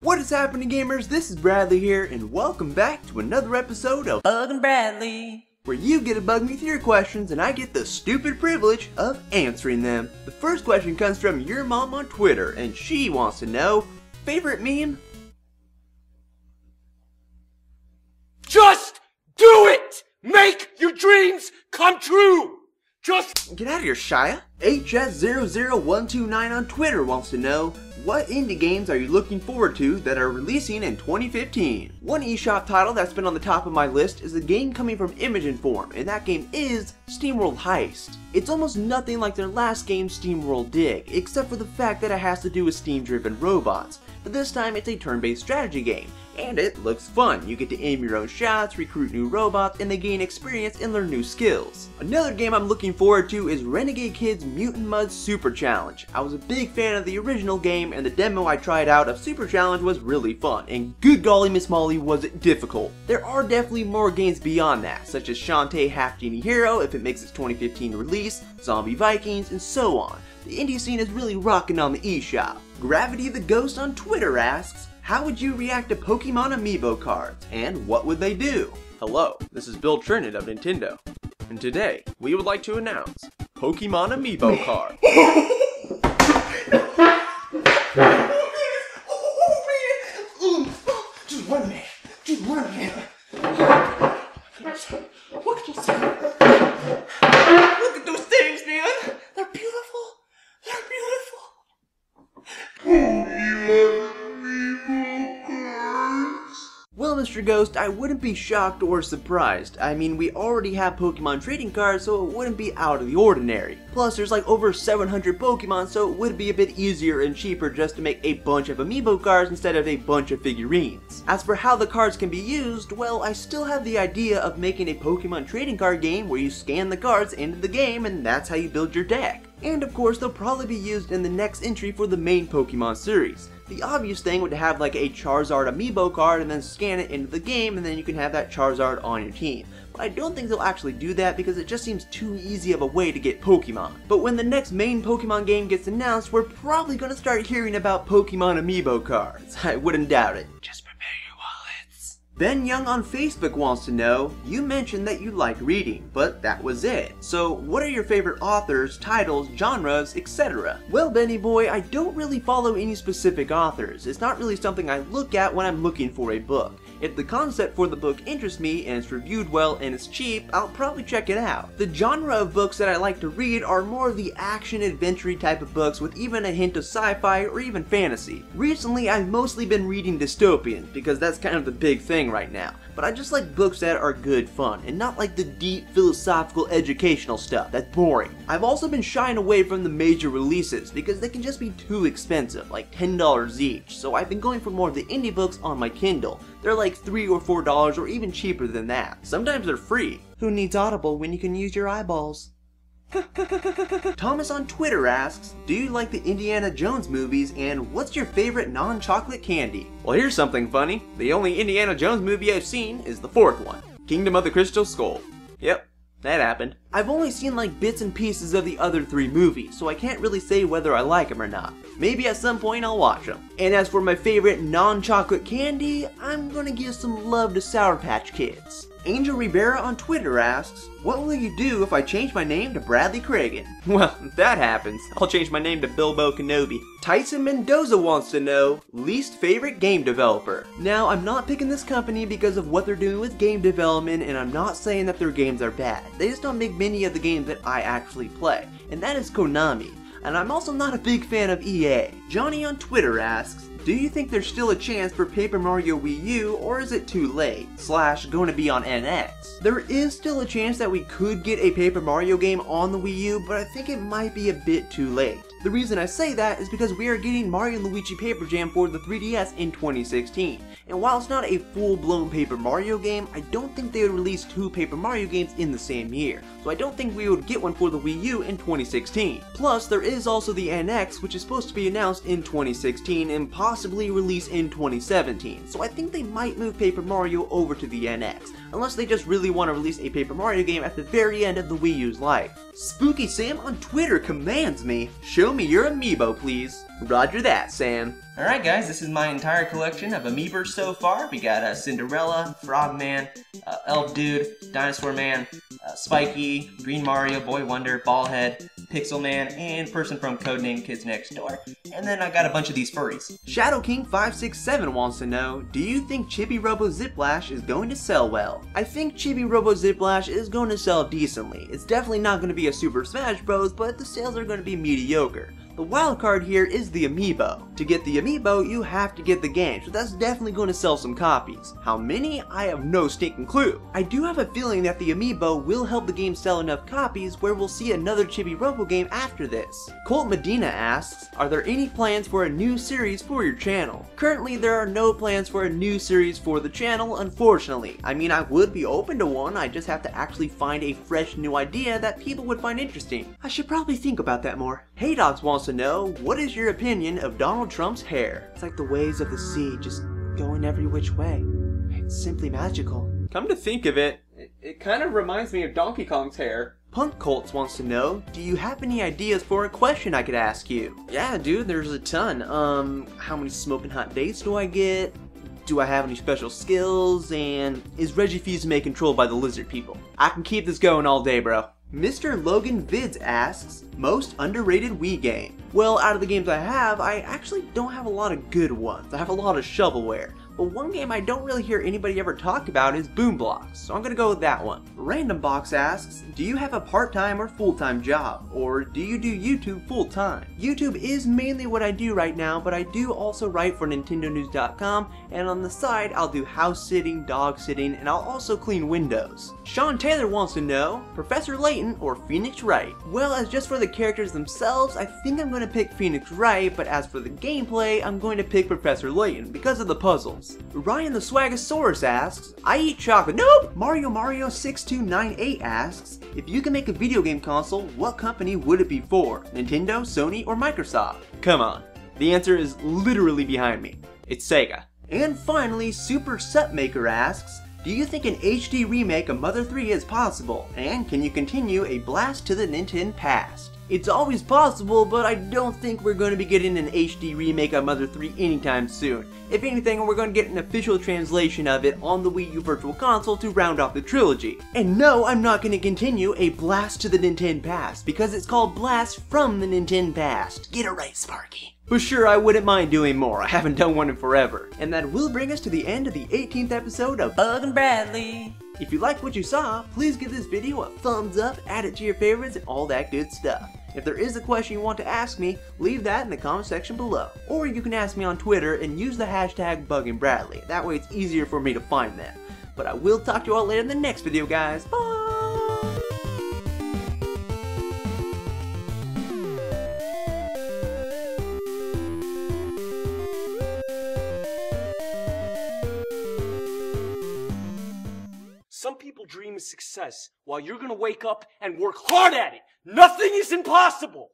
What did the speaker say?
What is happening, gamers? This is Bradley here, and welcome back to another episode of Buggin' Bradley, where you get to bug me with your questions and I get the stupid privilege of answering them. The first question comes from your mom on Twitter, and she wants to know, favorite meme? Just do it! Make your dreams come true! Just Get out of here, Shia. HS00129 on Twitter wants to know, what indie games are you looking forward to that are releasing in 2015? One eShop title that's been on the top of my list is a game coming from Image & Form, and that game is SteamWorld Heist. It's almost nothing like their last game, SteamWorld Dig, except for the fact that it has to do with steam-driven robots. But this time it's a turn-based strategy game, and it looks fun. You get to aim your own shots, recruit new robots, and they gain experience and learn new skills. Another game I'm looking forward to is Renegade Kid's Mutant Mud Super Challenge. I was a big fan of the original game, and the demo I tried out of Super Challenge was really fun, and good golly Miss Molly was it difficult. There are definitely more games beyond that, such as Shantae Half Genie Hero if it makes its 2015 release, Zombie Vikings, and so on. The indie scene is really rocking on the eShop. Gravity the Ghost on Twitter asks, how would you react to Pokemon Amiibo cards, and what would they do? Hello, this is Bill Trinan of Nintendo, and today we would like to announce Pokemon Amiibo cards. Just one minute. Look at those things. Look at those things, man. They're beautiful. Well, Mr. Ghost, I wouldn't be shocked or surprised. I mean, we already have Pokemon trading cards, so it wouldn't be out of the ordinary. Plus, there's like over 700 Pokemon, so it would be a bit easier and cheaper just to make a bunch of Amiibo cards instead of a bunch of figurines. As for how the cards can be used, well, I still have the idea of making a Pokemon trading card game where you scan the cards into the game and that's how you build your deck. And of course, they'll probably be used in the next entry for the main Pokemon series. The obvious thing would have like a Charizard Amiibo card and then scan it into the game and then you can have that Charizard on your team. But I don't think they'll actually do that because it just seems too easy of a way to get Pokemon. But when the next main Pokemon game gets announced, we're probably going to start hearing about Pokemon Amiibo cards. I wouldn't doubt it. Just prepare your wallets. Ben Young on Facebook wants to know, you mentioned that you like reading, but that was it. So what are your favorite authors, titles, genres, etc.? Well, Benny boy, I don't really follow any specific authors. It's not really something I look at when I'm looking for a book. If the concept for the book interests me and it's reviewed well and it's cheap, I'll probably check it out. The genre of books that I like to read are more of the action-adventure type of books with even a hint of sci-fi or even fantasy. Recently, I've mostly been reading dystopian because that's kind of the big thing right now. But I just like books that are good fun and not like the deep philosophical educational stuff that's boring. I've also been shying away from the major releases because they can just be too expensive, like $10 each, so I've been going for more of the indie books on my Kindle. They're like $3 or $4 or even cheaper than that. Sometimes they're free. Who needs Audible when you can use your eyeballs? Thomas on Twitter asks, do you like the Indiana Jones movies and what's your favorite non-chocolate candy? Well, here's something funny. The only Indiana Jones movie I've seen is the fourth one, Kingdom of the Crystal Skull. Yep, that happened. I've only seen like bits and pieces of the other three movies, so I can't really say whether I like them or not. Maybe at some point I'll watch them. And as for my favorite non-chocolate candy, I'm gonna give some love to Sour Patch Kids. Angel Rivera on Twitter asks, what will you do if I change my name to Bradley Cragen? Well, if that happens, I'll change my name to Bilbo Kenobi. Tyson Mendoza wants to know, least favorite game developer. Now, I'm not picking this company because of what they're doing with game development, and I'm not saying that their games are bad. They just don't make many of the games that I actually play, and that is Konami. And I'm also not a big fan of EA. Johnny on Twitter asks, do you think there's still a chance for Paper Mario Wii U, or is it too late? / going to be on NX? There is still a chance that we could get a Paper Mario game on the Wii U, but I think it might be a bit too late. The reason I say that is because we are getting Mario & Luigi Paper Jam for the 3DS in 2016. And while it's not a full-blown Paper Mario game, I don't think they would release two Paper Mario games in the same year. So I don't think we would get one for the Wii U in 2016. Plus, there is also the NX, which is supposed to be announced in 2016 and possibly released in 2017. So I think they might move Paper Mario over to the NX, unless they just really want to release a Paper Mario game at the very end of the Wii U's life. Spooky Sam on Twitter commands me, show me your Amiibo please. Roger that, Sam. Alright guys, this is my entire collection of Amiibo so far. We got Cinderella, Frogman, Elf Dude, Dinosaur Man, Spiky, Green Mario, Boy Wonder, Ballhead, Pixel Man, and person from Codename Kids Next Door. And then I got a bunch of these furries. Shadow King 567 wants to know, do you think Chibi-Robo Ziplash is going to sell well? I think Chibi-Robo Ziplash is going to sell decently. It's definitely not going to be a Super Smash Bros, but the sales are going to be mediocre. The wild card here is the Amiibo. To get the Amiibo, you have to get the game, so that's definitely going to sell some copies. How many? I have no stinking clue. I do have a feeling that the Amiibo will help the game sell enough copies where we'll see another Chibi-Robo game after this. Colt Medina asks, are there any plans for a new series for your channel? Currently, there are no plans for a new series for the channel, unfortunately. I mean, I would be open to one, I just have to actually find a fresh new idea that people would find interesting. I should probably think about that more. Hey Dogs wants to know, what is your opinion of Donald Trump's hair? It's like the waves of the sea, just going every which way. It's simply magical. Come to think of it, it kind of reminds me of Donkey Kong's hair. Punk Colts wants to know, do you have any ideas for a question I could ask you? Yeah, dude, there's a ton. How many smoking hot dates do I get? Do I have any special skills? And is Reggie Fils-Aimé controlled by the lizard people? I can keep this going all day, bro. Mr. Logan Vids asks, most underrated Wii game? Well, out of the games I have, I actually don't have a lot of good ones. I have a lot of shovelware. But one game I don't really hear anybody ever talk about is Boom Blocks, so I'm gonna go with that one. Random Box asks, do you have a part-time or full-time job? Or do you do YouTube full-time? YouTube is mainly what I do right now, but I do also write for NintendoNews.com, and on the side, I'll do house sitting, dog sitting, and I'll also clean windows. Sean Taylor wants to know, Professor Layton or Phoenix Wright? Well, as just for the characters themselves, I think I'm gonna pick Phoenix Wright, but as for the gameplay, I'm going to pick Professor Layton because of the puzzles. Ryan the Swagasaurus asks, I eat chocolate. Nope! Mario 6298 asks, if you can make a video game console, what company would it be for? Nintendo, Sony, or Microsoft? Come on. The answer is literally behind me. It's Sega. And finally, Super Supmaker asks, do you think an HD remake of Mother 3 is possible? And can you continue a blast to the Nintendo past? It's always possible, but I don't think we're going to be getting an HD remake of Mother 3 anytime soon. If anything, we're going to get an official translation of it on the Wii U Virtual Console to round off the trilogy. And no, I'm not going to continue a blast to the Nintendo past, because it's called Blast from the Nintendo past. Get it right, Sparky. But sure, I wouldn't mind doing more. I haven't done one in forever. And that will bring us to the end of the 18th episode of Bug and Bradley. If you liked what you saw, please give this video a thumbs up, add it to your favorites, and all that good stuff. If there is a question you want to ask me, leave that in the comment section below. Or you can ask me on Twitter and use the hashtag BugandBradley. That way it's easier for me to find them. But I will talk to you all later in the next video, guys. Bye! Some people dream of success while you're gonna wake up and work hard at it. Nothing is impossible.